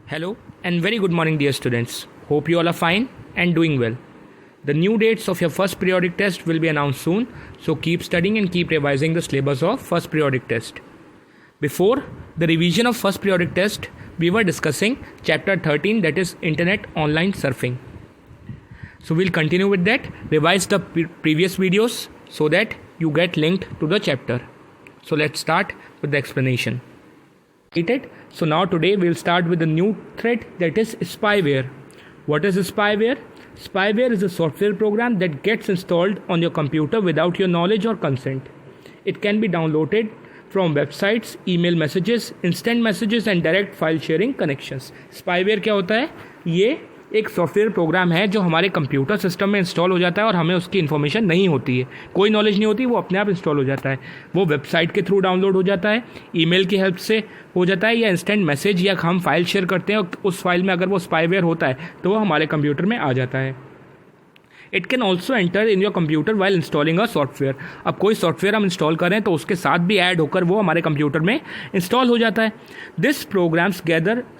Hello and very good morning, dear students. Hope you all are fine and doing well. The new dates of your first periodic test will be announced soon, so keep studying and keep revising the syllabus of first periodic test. Before the revision of first periodic test, we were discussing chapter 13, that is Internet Online Surfing. So we'll continue with that, revise the previous videos so that you get linked to the chapter. So let's start with the explanation. So now today we'll start with the new thread, that is spyware. What is spyware? Spyware is a software program that gets installed on your computer without your knowledge or consent. It can be downloaded from websites, email messages, instant messages and direct file sharing connections. Spyware क्या होता है? ये एक software program है जो हमारे computer system में install हो जाता है और हमें उसकी इन्फॉर्मेशन नहीं होती है, कोई नॉलेज नहीं होती, वो अपने आप इंस्टॉल हो जाता है. वो वेबसाइट के थ्रू डाउनलोड हो जाता है, ईमेल की हेल्प से हो जाता है, या इंस्टेंट मैसेज या हम फाइल शेयर करते हैं और उस फाइल में अगर वो स्पाईवेयर होता है तो वो हमारे कंप्यूटर में आ जाता है. It can also enter in your computer while installing a software. अब कोई सॉफ्टवेयर हम इंस्टॉल करें तो उसके साथ भी ऐड होकर वो हमारे कंप्यूटर में इंस्टॉल हो जाता है. This programs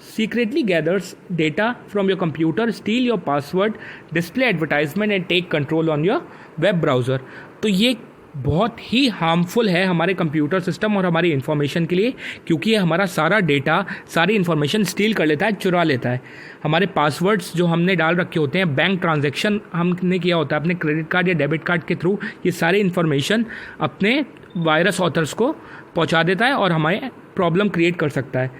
secretly gathers data from your computer, steal your password, display advertisement and take control on your web browser. तो ये बहुत ही हार्मफुल है हमारे कंप्यूटर सिस्टम और हमारी इन्फॉर्मेशन के लिए, क्योंकि ये हमारा सारा डेटा, सारी इन्फॉर्मेशन स्टील कर लेता है, चुरा लेता है. हमारे पासवर्ड्स जो हमने डाल रखे होते हैं, बैंक ट्रांजैक्शन हमने किया होता है अपने क्रेडिट कार्ड या डेबिट कार्ड के थ्रू, ये सारी इन्फॉर्मेशन अपने वायरस ऑथर्स को पहुंचा देता है और हमें प्रॉब्लम क्रिएट कर सकता है.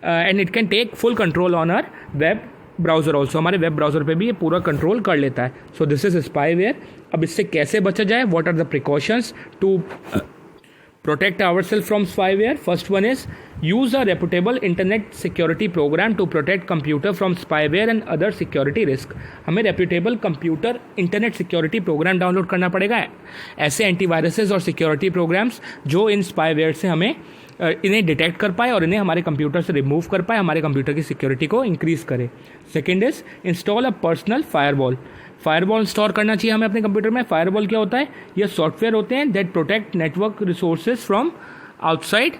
And it can take full control on our web browser also. हमारे वेब ब्राउज़र पे भी ये पूरा कंट्रोल कर लेता है. So this is spyware. अब इससे कैसे बचा जाए? What are the precautions to protect ourselves from spyware? First one is use a reputable internet security program to protect computer from spyware and other security risk. हमें reputable computer internet security program download करना पड़ेगा, ऐसे antiviruses और security programmes जो इन spyware से हमें इन्हें detect कर पाए और इन्हें हमारे कंप्यूटर से रिमूव कर पाए, हमारे कंप्यूटर की सिक्योरिटी को इंक्रीज़ करे. Second is install a personal firewall. Firewall install करना चाहिए हमें अपने कंप्यूटर में. फायरवॉल क्या होता है? ये सॉफ्टवेयर होते हैं that protect network resources from outside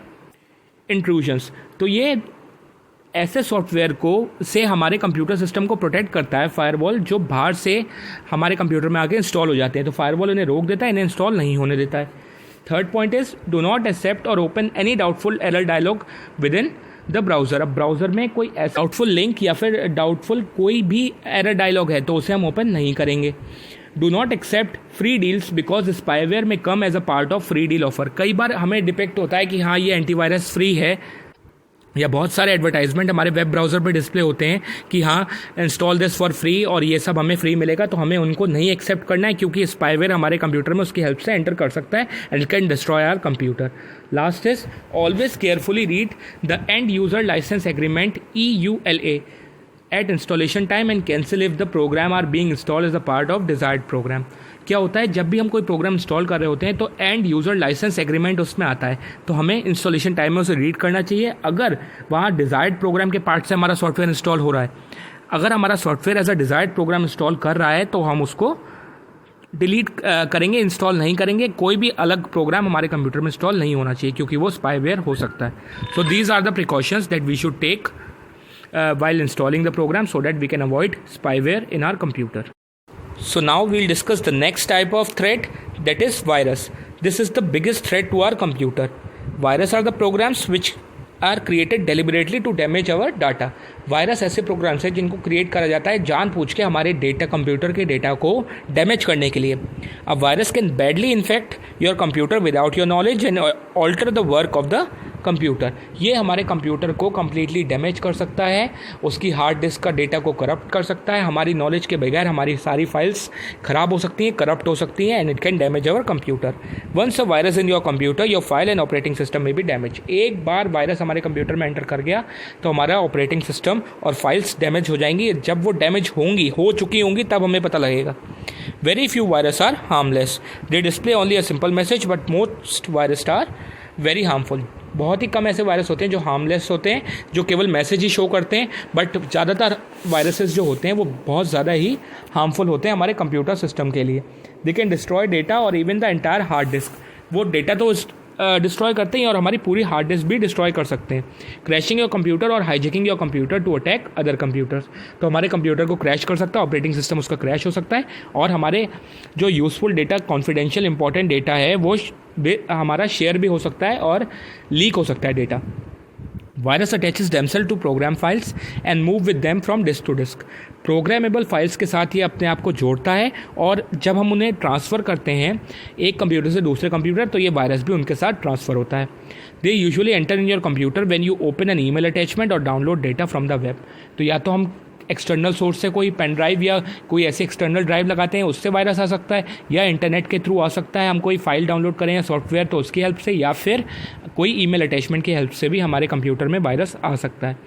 intrusions. तो ये ऐसे सॉफ्टवेयर को से हमारे कंप्यूटर सिस्टम को प्रोटेक्ट करता है फायरवॉल, जो बाहर से हमारे कंप्यूटर में आके इंस्टॉल हो जाते हैं. तो फायरवॉल इन्हें रोक देता है, इन्हें इंस्टॉल नहीं होने देता है. Third point is do not accept और open any doubtful error dialogue within the browser. अब ब्राउज़र में कोई डाउटफुल लिंक या फिर डाउटफुल कोई भी एरर डायलॉग है तो उसे हम ओपन नहीं करेंगे. Do not accept free deals because spyware में come as a part of free deal offer. कई बार हमें डिपेक्ट होता है कि हाँ ये एंटीवायरस फ्री है, या बहुत सारे एडवर्टाइजमेंट हमारे वेब ब्राउज़र पे डिस्प्ले होते हैं कि हाँ इंस्टॉल दिस फॉर फ्री और ये सब हमें फ्री मिलेगा, तो हमें उनको नहीं एक्सेप्ट करना है, क्योंकि स्पाईवेयर हमारे कंप्यूटर में उसकी हेल्प से एंटर कर सकता है and it can destroy our computer. Last is always carefully read the end user license agreement EULA at installation time and cancel if the program are being installed as a part of desired program. क्या होता है, जब भी हम कोई programme install कर रहे होते हैं तो एंड यूज़र लाइसेंस एग्रीमेंट उसमें आता है, तो हमें इंस्टॉलेशन टाइम में उसे रीड करना चाहिए. अगर वहाँ डिज़ायर्ड प्रोग्राम के पार्ट से हमारा सॉफ्टवेयर इंस्टॉल हो रहा है, अगर हमारा software as a desired program install कर रहा है तो हम उसको डिलीट करेंगे, इंस्टॉल नहीं करेंगे. कोई भी अलग प्रोग्राम हमारे कंप्यूटर में इंस्टॉल नहीं होना चाहिए, क्योंकि वो स्पाईवेयर हो सकता है. So these are the precautions that we should take while installing the program so that we can avoid spyware in our computer. So now we'll discuss the next type of threat, that is virus. This is the biggest threat to our computer. Virus are the programs which are created deliberately to damage our data. Virus ऐसे programs हैं जिनको create करा जाता है जानबूझ के हमारे data, computer के डेटा को डैमेज करने के लिए. अब virus can badly infect your computer without your knowledge and alter the work of the computer. ये हमारे कंप्यूटर को कम्प्लीटली डैमेज कर सकता है, उसकी हार्ड डिस्क का डेटा को करप्ट कर सकता है. हमारी नॉलेज के बगैर हमारी सारी फाइल्स ख़राब हो सकती हैं, करप्ट हो सकती हैं and it can damage our computer. Once a virus in your computer your file and operating system में भी डैमेज. एक बार वायरस हमारे कंप्यूटर में एंटर कर गया तो हमारा ऑपरेटिंग सिस्टम और फाइल्स डैमेज हो जाएंगी. जब वो डैमेज हो चुकी होंगी तब हमें पता लगेगा. Very few virus are harmless. They display only a simple message but most virus are very harmful. बहुत ही कम ऐसे वायरस होते हैं जो हार्मलेस होते हैं, जो केवल मैसेज ही शो करते हैं, बट ज़्यादातर वायरसेस जो होते हैं वो बहुत ज़्यादा ही हार्मफुल होते हैं हमारे कंप्यूटर सिस्टम के लिए. दे कैन डिस्ट्रॉय डेटा और even the entire hard disk. वो डेटा तो डिस्ट्रॉय करते हैं और हमारी पूरी हार्ड डिस्क भी डिस्ट्रॉय कर सकते हैं। क्रैशिंग योर कंप्यूटर और hijacking your computer to attack other computers, तो हमारे कंप्यूटर को क्रैश कर सकता है, ऑपरेटिंग सिस्टम उसका क्रैश हो सकता है और हमारे जो useful data, confidential important data है वो हमारा शेयर भी हो सकता है और लीक हो सकता है data. Virus attaches themselves to program files and move with them from disk to disk. Programmable files के साथ ये अपने आप को जोड़ता है और जब हम उन्हें ट्रांसफ़र करते हैं एक कंप्यूटर से दूसरे कंप्यूटर, तो ये वायरस भी उनके साथ ट्रांसफ़र होता है। They usually enter in your computer when you open an email attachment और download data from the web. तो या तो हम एक्सटर्नल सोर्स से कोई पेन ड्राइव या कोई ऐसी एक्सटर्नल ड्राइव लगाते हैं, उससे वायरस आ सकता है, या इंटरनेट के थ्रू आ सकता है, हम कोई फाइल डाउनलोड करें या सॉफ्टवेयर तो उसकी हेल्प से, या फिर कोई ईमेल अटैचमेंट की हेल्प से भी हमारे कंप्यूटर में वायरस आ सकता है।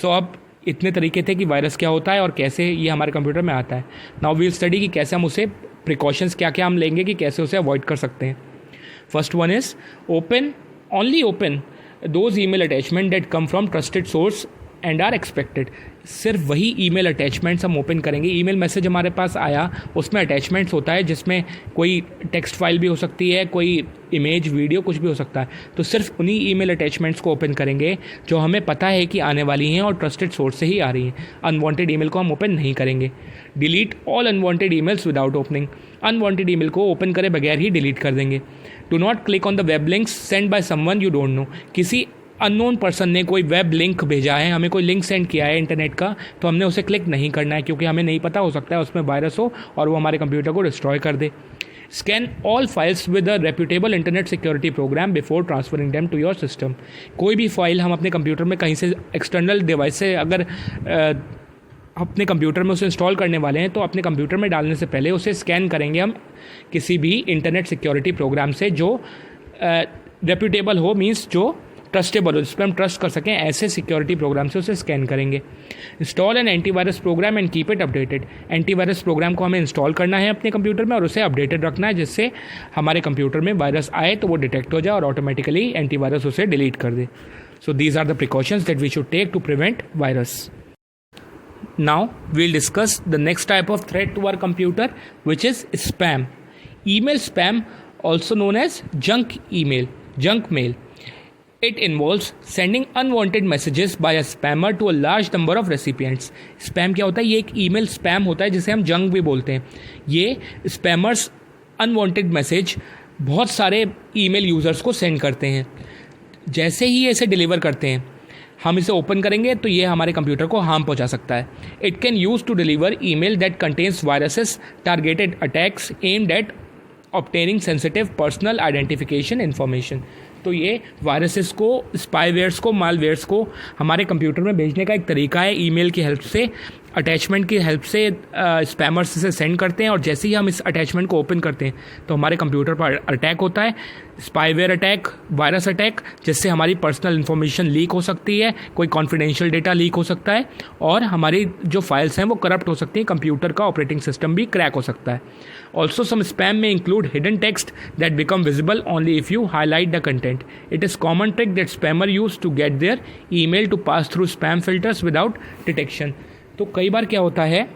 सो अब इतने तरीके थे कि वायरस क्या होता है और कैसे ये हमारे कंप्यूटर में आता है। नाउ वी विल स्टडी कि कैसे हम उसे प्रिकॉशंस क्या क्या हम लेंगे कि कैसे उसे अवॉइड कर सकते हैं। First one is only open those email attachment that come from trusted source and are expected. सिर्फ वही ईमेल अटैचमेंट्स हम ओपन करेंगे। ईमेल मैसेज हमारे पास आया, उसमें अटैचमेंट्स होता है जिसमें कोई टेक्स्ट फाइल भी हो सकती है, कोई इमेज, वीडियो, कुछ भी हो सकता है। तो सिर्फ उन्हीं ईमेल अटैचमेंट्स को ओपन करेंगे जो हमें पता है कि आने वाली हैं और ट्रस्टेड सोर्स से ही आ रही हैं। अनवांटेड ईमेल को हम ओपन नहीं करेंगे। Delete all unwanted emails without opening. Unwanted email को ओपन करे बगैर ही डिलीट कर देंगे। Do not click on the web links send by someone you don't know. किसी अननोन पर्सन ने कोई वेब लिंक भेजा है, हमें कोई लिंक सेंड किया है इंटरनेट का, तो हमने उसे क्लिक नहीं करना है क्योंकि हमें नहीं पता, हो सकता है उसमें वायरस हो और वो हमारे कंप्यूटर को डिस्ट्रॉय कर दे। Scan all files with a reputable internet security program before transferring them to your system. कोई भी फाइल हम अपने कंप्यूटर में कहीं से एक्सटर्नल डिवाइस से अगर अपने कंप्यूटर में उसे इंस्टॉल करने वाले हैं तो अपने कंप्यूटर में डालने से पहले उसे स्कैन करेंगे हम किसी भी इंटरनेट सिक्योरिटी प्रोग्राम से जो रेप्यूटेबल हो, मीन्स जो ट्रस्टेबल हो, जिस पर हम ट्रस्ट कर सकें, ऐसे सिक्योरिटी प्रोग्राम से उसे स्कैन करेंगे। Install an antivirus program and keep it updated. Antivirus program को हमें इंस्टॉल करना है अपने कंप्यूटर में और उसे अपडेटेड रखना है, जिससे हमारे कंप्यूटर में वायरस आए तो वो डिटेक्ट हो जाए और ऑटोमेटिकली एंटीवायरस उसे डिलीट कर दे। So these are the precautions that we should take to prevent virus. Now we'll discuss the next type of threat to our computer, which is spam. Email spam, also known as junk mail. It involves sending unwanted messages by a spammer to a large number of recipients. Spam क्या होता है? ये एक email spam होता है जिसे हम junk भी बोलते हैं। ये spammers unwanted message बहुत सारे email users को send करते हैं। जैसे ही इसे डिलीवर करते हैं, हम इसे ओपन करेंगे तो ये हमारे कंप्यूटर को हार्म पहुंचा सकता है। It can use to deliver email that contains viruses, targeted attacks aimed at obtaining sensitive personal identification information. तो ये वायरसेस को, स्पाईवेयर्स को, मालवेयर्स को हमारे कंप्यूटर में भेजने का एक तरीका है। ईमेल की हेल्प से, अटैचमेंट की हेल्प से स्पैमर्स इसे सेंड करते हैं और जैसे ही हम इस अटैचमेंट को ओपन करते हैं तो हमारे कंप्यूटर पर अटैक होता है, स्पाईवेयर अटैक, वायरस अटैक, जिससे हमारी पर्सनल इन्फॉर्मेशन लीक हो सकती है, कोई कॉन्फिडेंशियल डेटा लीक हो सकता है और हमारी जो फाइल्स हैं वो करप्ट हो सकती हैं, कंप्यूटर का ऑपरेटिंग सिस्टम भी क्रैक हो सकता है। ऑल्सो सम स्पैम में include hidden text that become visible only if you highlight the content. It is common trick that spammer use to get their email to pass through spam filters without detection. तो कई बार क्या होता है,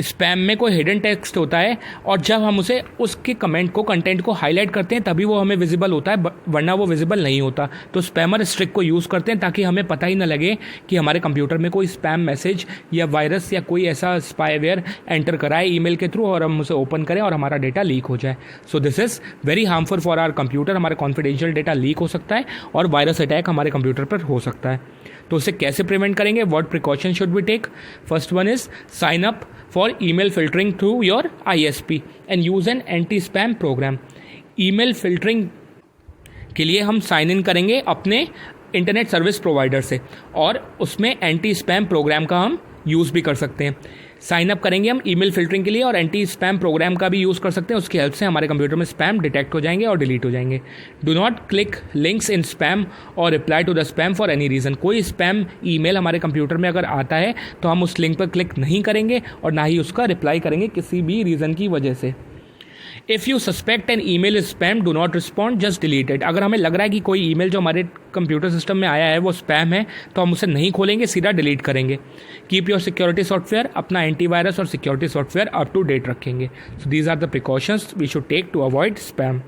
spam में कोई hidden text होता है और जब हम उसे उसके कमेंट को, कंटेंट को हाईलाइट करते हैं तभी वो हमें विजिबल होता है, वरना वो विजिबल नहीं होता। तो स्पैमर इस ट्रिक को यूज़ करते हैं ताकि हमें पता ही ना लगे कि हमारे कंप्यूटर में कोई स्पैम मैसेज या वायरस या कोई ऐसा स्पाईवेयर एंटर कराए ईमेल के थ्रू और हम उसे ओपन करें और हमारा डेटा लीक हो जाए। So this is very harmful for our computer. हमारा कॉन्फिडेंशियल डेटा लीक हो सकता है और वायरस अटैक हमारे कंप्यूटर पर हो सकता है। तो उसे कैसे प्रिवेंट करेंगे? What precaution should we take? First one is sign up for email filtering through your ISP and use an anti spam program. Email filtering के लिए हम साइन इन करेंगे अपने इंटरनेट सर्विस प्रोवाइडर से और उसमें एंटी स्पैम प्रोग्राम का हम यूज़ भी कर सकते हैं। साइन अप करेंगे हम ईमेल फिल्टरिंग के लिए और एंटी स्पैम प्रोग्राम का भी यूज़ कर सकते हैं। उसकी हेल्प से हमारे कंप्यूटर में स्पैम डिटेक्ट हो जाएंगे और डिलीट हो जाएंगे। Do not click links in spam और reply to the spam for any reason. कोई स्पैम ईमेल हमारे कंप्यूटर में अगर आता है तो हम उस लिंक पर क्लिक नहीं करेंगे और ना ही उसका रिप्लाई करेंगे किसी भी रीज़न की वजह से। If you suspect an email is spam, do not respond, just delete it. अगर हमें लग रहा है कि कोई ईमेल जो हमारे कंप्यूटर सिस्टम में आया है वो स्पैम है तो हम उसे नहीं खोलेंगे, सीधा डिलीट करेंगे। कीप योर सिक्योरिटी सॉफ्टवेयर, अपना एंटीवायरस और security software up to date रखेंगे। So these are the precautions we should take to avoid spam.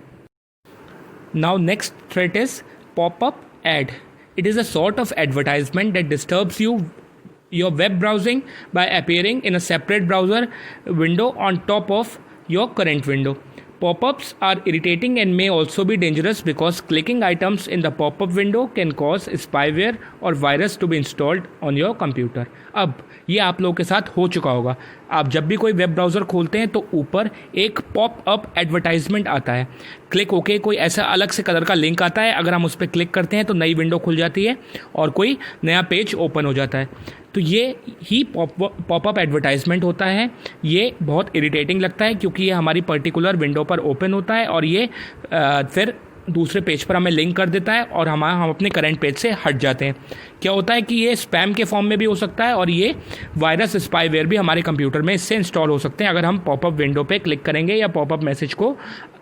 Now next threat is pop-up ad. It is a sort of advertisement that disturbs your web browsing by appearing in a separate browser window on top of your current window. Pop-ups are irritating and may also be dangerous because clicking items in the pop-up window can cause spyware or virus to be installed on your computer. अब ये आप लोगों के साथ हो चुका होगा. आप जब भी कोई वेब ब्राउज़र खोलते हैं तो ऊपर एक पॉप-अप एडवर्टाइजमेंट आता है. क्लिक होके कोई ऐसा अलग से कलर का लिंक आता है. अगर हम उस पर क्लिक करते हैं तो नई विंडो खुल जाती है और कोई नया पेज ओपन हो जाता है. तो ये ही पॉपअप एडवर्टाइजमेंट होता है. ये बहुत इरिटेटिंग लगता है क्योंकि ये हमारी पर्टिकुलर विंडो पर ओपन होता है और ये फिर दूसरे पेज पर हमें लिंक कर देता है और हम अपने करंट पेज से हट जाते हैं. क्या होता है कि ये स्पैम के फॉर्म में भी हो सकता है और ये वायरस स्पाईवेयर भी हमारे कंप्यूटर में इससे इंस्टॉल हो सकते हैं अगर हम पॉपअप विंडो पे क्लिक करेंगे या पॉपअप मैसेज को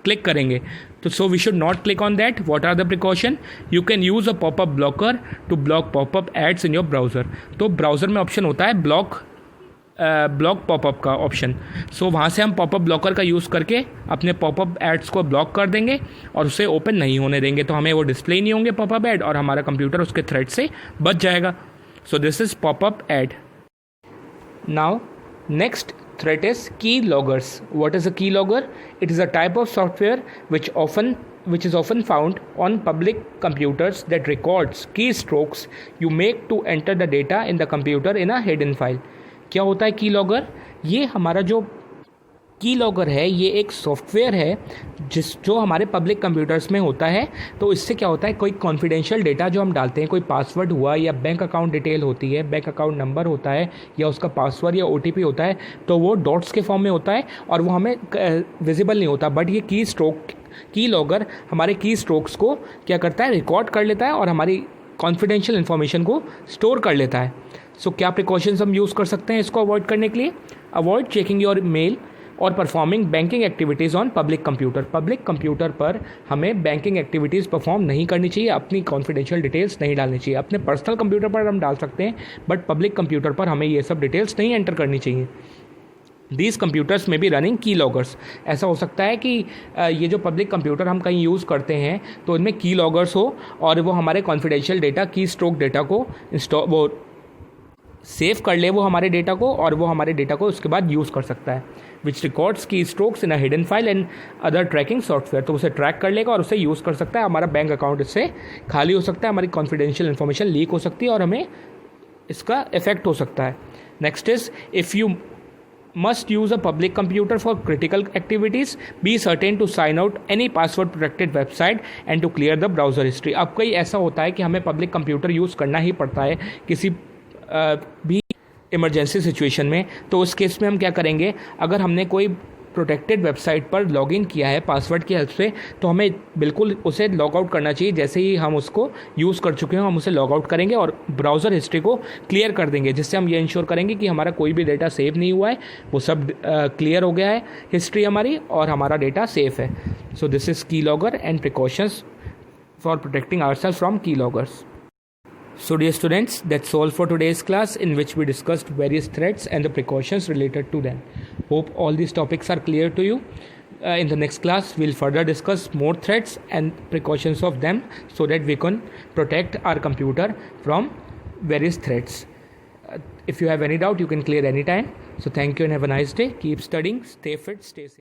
क्लिक करेंगे. तो so we should not click on that. What are the precaution? You can use a popup blocker to block popup ads in your browser. तो ब्राउज़र में option होता है ब्लॉक पॉपअप का option. So वहाँ से हम पॉपअप ब्लॉकर का use करके अपने पॉपअप एड्स को ब्लॉक कर देंगे और उसे ओपन नहीं होने देंगे. तो हमें वो डिस्प्ले नहीं होंगे पॉपअप एड और हमारा कंप्यूटर उसके थ्रेट से बच जाएगा. So this is popup ad. Now next threat is keyloggers. What is a keylogger? It is a type of software which is often found on public computers that records keystrokes you make to enter the data in the computer in a hidden file. क्या होता है keylogger? ये हमारा जो keylogger है ये एक software है जो हमारे पब्लिक कंप्यूटर्स में होता है. तो इससे क्या होता है, कोई कॉन्फिडेंशियल डेटा जो हम डालते हैं, कोई पासवर्ड हुआ या बैंक अकाउंट डिटेल होती है, बैंक अकाउंट नंबर होता है या उसका पासवर्ड या OTP होता है, तो वो डॉट्स के फॉर्म में होता है और वो हमें विजिबल नहीं होता. बट ये कीलॉगर हमारे की स्ट्रोक्स को क्या करता है, रिकॉर्ड कर लेता है और हमारी कॉन्फिडेंशियल इन्फॉर्मेशन को स्टोर कर लेता है. सो क्या प्रिकॉशंस हम यूज़ कर सकते हैं इसको अवॉइड करने के लिए? अवॉइड चेकिंग योर मेल और performing banking activities on public computer. Public computer पर हमें बैंकिंग एक्टिविटीज़ परफॉर्म नहीं करनी चाहिए, अपनी कॉन्फिडेंशियल डिटेल्स नहीं डालनी चाहिए. अपने पर्सनल कंप्यूटर पर हम डाल सकते हैं बट पब्लिक कंप्यूटर पर हमें ये सब डिटेल्स नहीं एंटर करनी चाहिए. दीज कंप्यूटर्स में भी रनिंग कीलॉगर्स. ऐसा हो सकता है कि ये जो पब्लिक कंप्यूटर हम कहीं यूज़ करते हैं तो इनमें कीलॉगर्स हो और वो हमारे कॉन्फिडेंशियल डेटा, की स्ट्रोक डेटा को वो सेव कर ले, वो हमारे डेटा को, और वो हमारे डेटा को उसके बाद यूज़ कर सकता है. Which records keystrokes in a hidden file and other tracking software. तो उसे ट्रैक कर लेगा और उसे यूज़ कर सकता है. हमारा बैंक अकाउंट इससे खाली हो सकता है, हमारी कॉन्फिडेंशियल इन्फॉर्मेशन लीक हो सकती है और हमें इसका इफेक्ट हो सकता है. Next is if you must use a public computer for critical activities, be certain to sign out any password protected website and to clear the browser history. अब कई ऐसा होता है कि हमें पब्लिक कंप्यूटर यूज़ करना ही पड़ता है किसी भी इमरजेंसी सिचुएशन में. तो उस केस में हम क्या करेंगे, अगर हमने कोई प्रोटेक्टेड वेबसाइट पर लॉगिन किया है पासवर्ड की हेल्प से, तो हमें बिल्कुल उसे लॉग आउट करना चाहिए. जैसे ही हम उसको यूज़ कर चुके हैं हम उसे लॉग आउट करेंगे और ब्राउज़र हिस्ट्री को क्लियर कर देंगे, जिससे हम ये इंश्योर करेंगे कि हमारा कोई भी डेटा सेव नहीं हुआ है, वो सब क्लियर हो गया है हिस्ट्री हमारी, और हमारा डेटा सेफ है. So this is keylogger and precautions for protecting ourselves from keyloggers. So dear students, that's all for today's class in which we discussed various threats and the precautions related to them. Hope all these topics are clear to you. In the next class, we'll further discuss more threats and precautions of them so that we can protect our computer from various threats. If you have any doubt, you can clear anytime. So thank you and have a nice day. Keep studying, stay fit, stay safe.